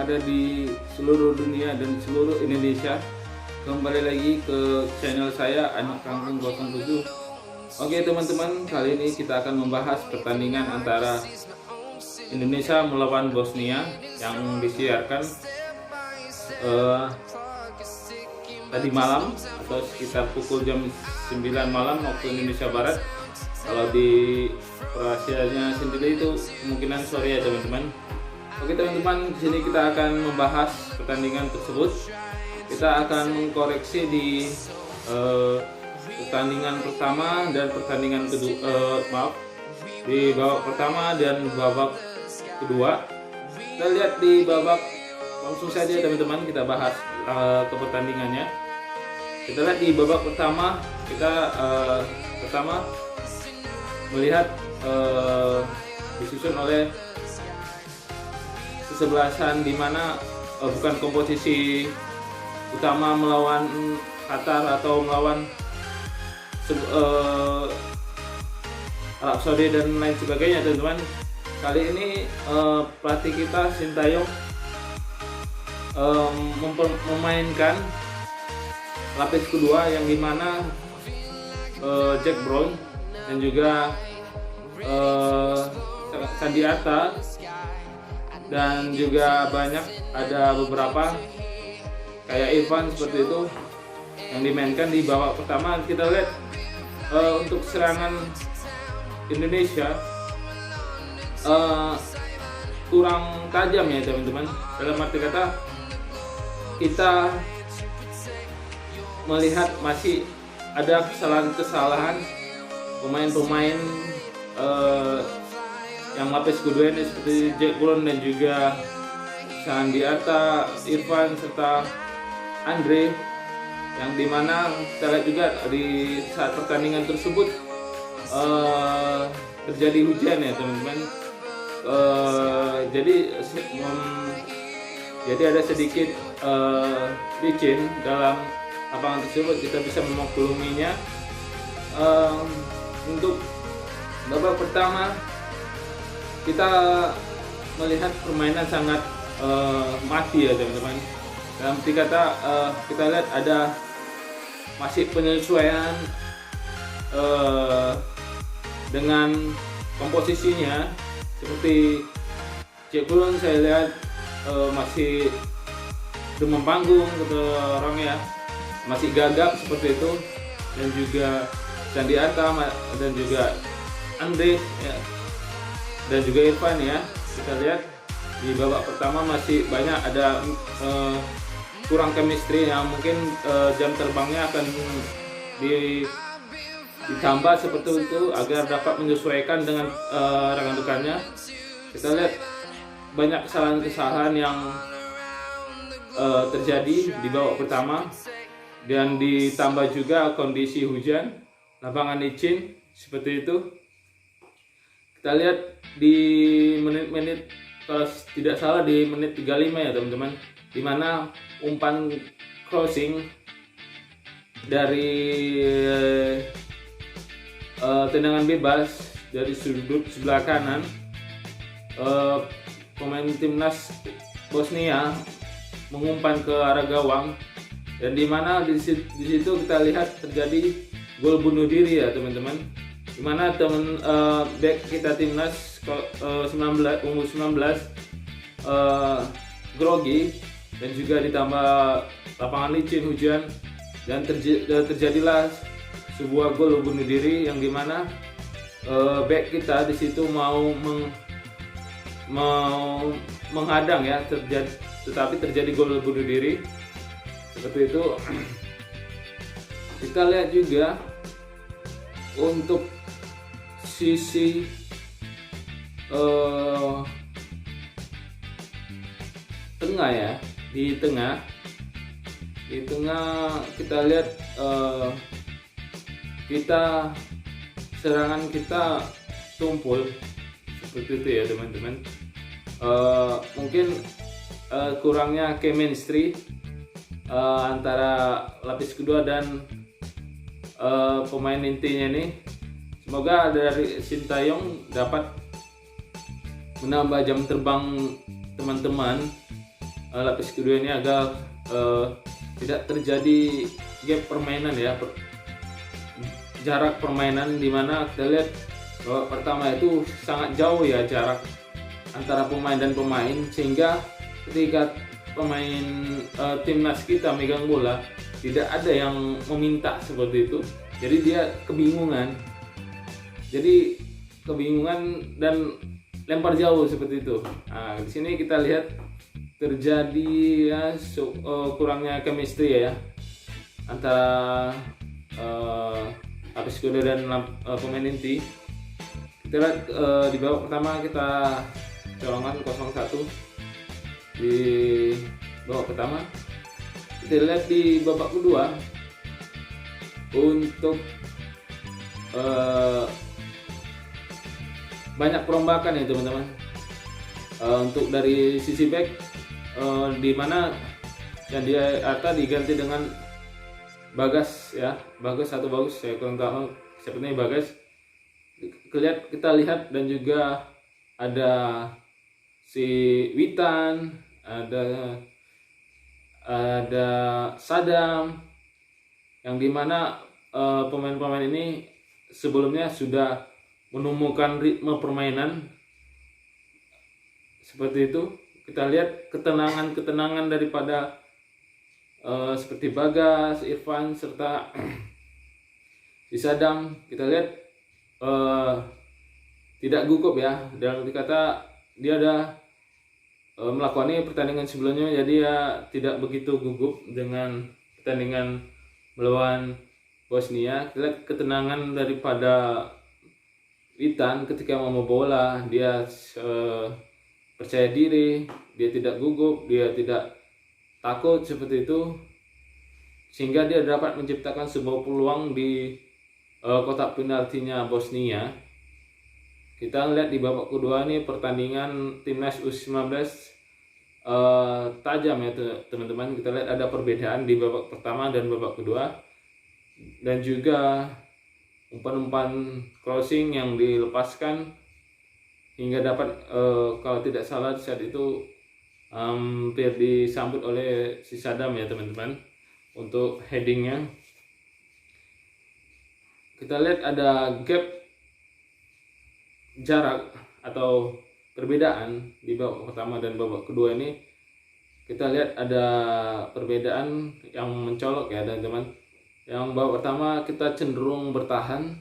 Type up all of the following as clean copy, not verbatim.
ada di seluruh dunia dan seluruh Indonesia. Kembali lagi ke channel saya Anak Kampung 07. Oke teman-teman, kali ini kita akan membahas pertandingan antara Indonesia melawan Bosnia yang disiarkan tadi malam atau sekitar pukul jam 9 malam waktu Indonesia Barat. Kalau di Kroasianya sendiri itu kemungkinan sore ya teman-teman. Oke teman-teman, di sini kita akan membahas pertandingan tersebut. Kita akan mengkoreksi di pertandingan pertama dan pertandingan kedua, di babak pertama dan babak kedua. Kita lihat di babak, langsung saja teman-teman kita bahas ke pertandingannya. Kita lihat di babak pertama, kita pertama melihat disusun oleh kesebelasan di mana bukan komposisi utama melawan Qatar atau melawan Arab Saudi dan lain sebagainya teman-teman. Kali ini pelatih kita Sintayong memainkan lapis kedua yang dimana Jack Brown dan juga Sandiata dan juga banyak ada beberapa kayak Ivan seperti itu yang dimainkan di babak pertama. Kita lihat untuk serangan Indonesia kurang tajam ya teman-teman. Dalam arti kata kita melihat masih ada kesalahan-kesalahan pemain-pemain yang lapis kedua ini seperti Jack Brown dan juga Sandiata, Irfan serta Andre, yang dimana kita lihat juga di saat pertandingan tersebut terjadi hujan ya teman-teman. Jadi ada sedikit licin dalam lapangan tersebut, kita bisa memakluminya. Untuk babak pertama kita melihat permainan sangat mati ya teman-teman. Dalam arti kata kita lihat ada masih penyesuaian dengan komposisinya. Seperti Jack Brown saya lihat masih demam panggung kata orang ya, masih gagap seperti itu, dan juga Sandiata dan juga Andre ya, dan juga Irfan ya. Kita lihat di babak pertama masih banyak ada kurang chemistry yang mungkin jam terbangnya akan ditambah seperti itu agar dapat menyesuaikan dengan rekan-rekannya. Kita lihat banyak kesalahan-kesalahan yang terjadi di babak pertama, dan ditambah juga kondisi hujan, lapangan licin seperti itu. Kita lihat di menit-menit, kalau tidak salah di menit 35 ya teman-teman, dimana umpan crossing dari tendangan bebas dari sudut sebelah kanan pemain timnas Bosnia mengumpan ke arah gawang, dan dimana di situ kita lihat terjadi gol bunuh diri ya teman-teman, dimana back kita timnas umur 19 grogi, dan juga ditambah lapangan licin, hujan, dan terjadilah sebuah gol bunuh diri yang dimana back kita di situ mau menghadang ya, tetapi terjadi gol bunuh diri seperti itu. Kita lihat juga untuk sisi tengah ya, di tengah kita lihat serangan kita tumpul seperti itu ya teman-teman. Mungkin kurangnya chemistry antara lapis kedua dan pemain intinya nih. Semoga dari Sintayong dapat menambah jam terbang teman-teman lapis kedua ini agar tidak terjadi gap permainan ya, jarak permainan, dimana kita lihat bahwa pertama itu sangat jauh ya jarak antara pemain dan pemain, sehingga ketika pemain timnas kita megang bola tidak ada yang meminta seperti itu, jadi dia kebingungan dan lempar jauh seperti itu. Nah, di sini kita lihat terjadi ya kurangnya chemistry ya antara lapis kuda dan pemain inti. Kita lihat di babak pertama kita colongan 0-1 di babak pertama. Kita lihat di babak kedua untuk banyak perombakan ya teman-teman. Untuk dari sisi back di mana Chandy Arta diganti dengan Bagas ya, Bagas atau Bagus, saya kurang tahu, sepertinya Bagas. Kita lihat dan juga ada si Witan, ada Sadam, yang dimana pemain-pemain ini sebelumnya sudah menemukan ritme permainan seperti itu. Kita lihat ketenangan daripada seperti Bagas, Irfan, serta si Sadam. Kita lihat tidak gugup ya, dalam arti kata dia ada melakoni pertandingan sebelumnya, jadi ya tidak begitu gugup dengan pertandingan melawan Bosnia. Kita lihat ketenangan daripada Witan ketika mau bola, dia percaya diri, dia tidak gugup, dia tidak takut seperti itu, sehingga dia dapat menciptakan sebuah peluang di kotak penaltinya Bosnia. Kita lihat di babak kedua ini pertandingan timnas U19 tajam ya teman-teman. Kita lihat ada perbedaan di babak pertama dan babak kedua, dan juga umpan-umpan crossing yang dilepaskan hingga dapat kalau tidak salah saat itu hampir disambut oleh si Sadam ya teman-teman untuk headingnya. Kita lihat ada gap jarak atau perbedaan di babak pertama dan babak kedua ini. Kita lihat ada perbedaan yang mencolok ya teman-teman. Yang babak pertama kita cenderung bertahan,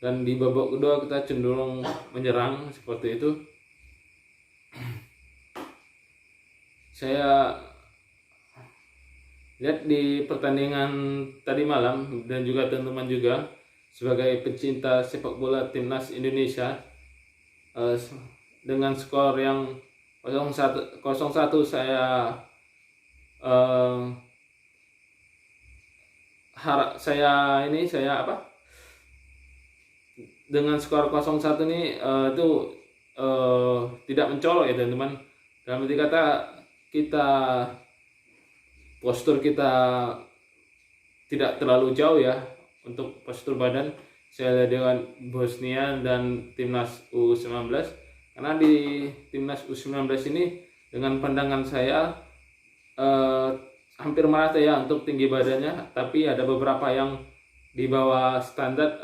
dan di babak kedua kita cenderung menyerang seperti itu. Saya lihat di pertandingan tadi malam, dan juga teman-teman juga sebagai pecinta sepak bola timnas Indonesia, dengan skor yang 0-1 dengan skor 0-1 ini itu tidak mencolok ya teman-teman. Dalam arti kata postur kita tidak terlalu jauh ya untuk postur badan saya lihat dengan Bosnia dan timnas U19, karena di timnas U19 ini dengan pandangan saya hampir merata ya untuk tinggi badannya, tapi ada beberapa yang di bawah standar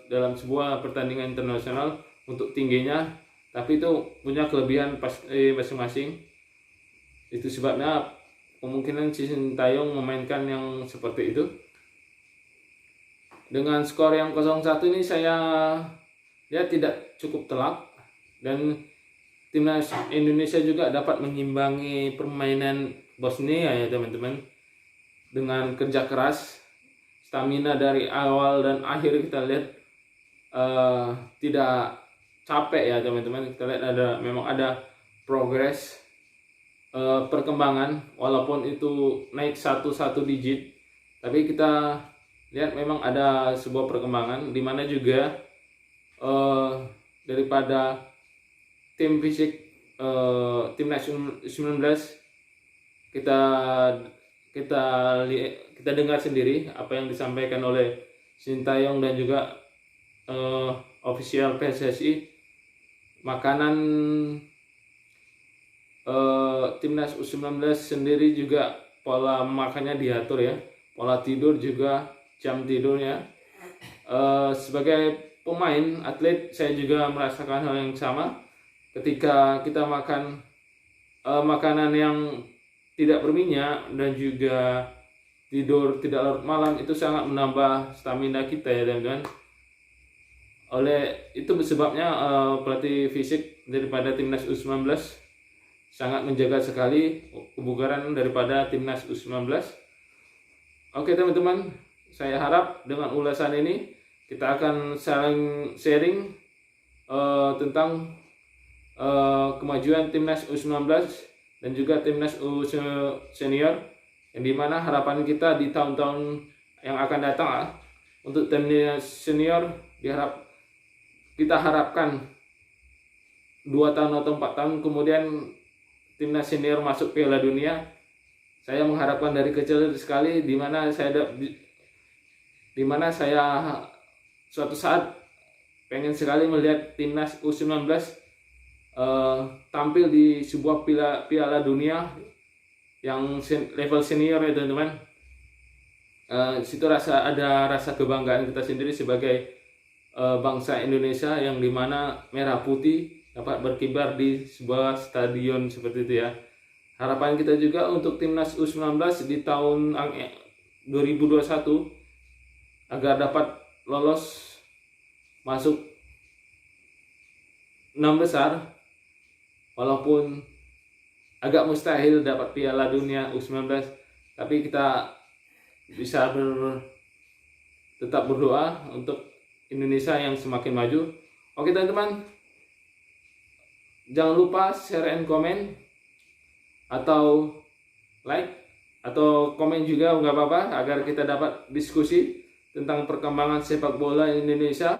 dalam sebuah pertandingan internasional untuk tingginya, tapi itu punya kelebihan masing-masing. Itu sebabnya kemungkinan Sintayong memainkan yang seperti itu. Dengan skor yang 0-1 ini saya lihat tidak cukup telak, dan timnas Indonesia juga dapat mengimbangi permainan Bosnia ya teman-teman, dengan kerja keras, stamina dari awal dan akhir. Kita lihat tidak capek ya teman-teman. Kita lihat memang ada progres perkembangan, walaupun itu naik satu digit, tapi kita lihat memang ada sebuah perkembangan, di mana juga daripada tim fisik timnas 19 kita dengar sendiri apa yang disampaikan oleh Sintayong dan juga official PSSI. Makanan timnas U19 sendiri juga pola makannya diatur ya, pola tidur juga, jam tidurnya. Sebagai pemain atlet saya juga merasakan hal yang sama. Ketika kita makan makanan yang tidak berminyak dan juga tidur tidak larut malam, itu sangat menambah stamina kita ya teman-teman. Oleh itu sebabnya pelatih fisik daripada timnas U19 sangat menjaga sekali kebugaran daripada timnas U19. Oke teman-teman, saya harap dengan ulasan ini kita akan saling sharing tentang kemajuan timnas U19 dan juga timnas U senior, yang dimana harapan kita di tahun-tahun yang akan datang untuk timnas senior kita harapkan 2 tahun atau 4 tahun kemudian timnas senior masuk Piala Dunia. Saya mengharapkan dari kecil sekali, di mana saya suatu saat pengen sekali melihat timnas U19 tampil di sebuah Piala Dunia yang level senior ya teman-teman. Situ ada rasa kebanggaan kita sendiri sebagai bangsa Indonesia, yang dimana merah putih dapat berkibar di sebuah stadion seperti itu ya. Harapan kita juga untuk timnas U19 di tahun 2021 agar dapat lolos masuk 6 besar, walaupun agak mustahil dapat Piala Dunia U19, tapi kita bisa tetap berdoa untuk Indonesia yang semakin maju. Oke teman-teman, jangan lupa share and comment atau like atau komen juga nggak apa-apa, agar kita dapat diskusi tentang perkembangan sepak bola Indonesia.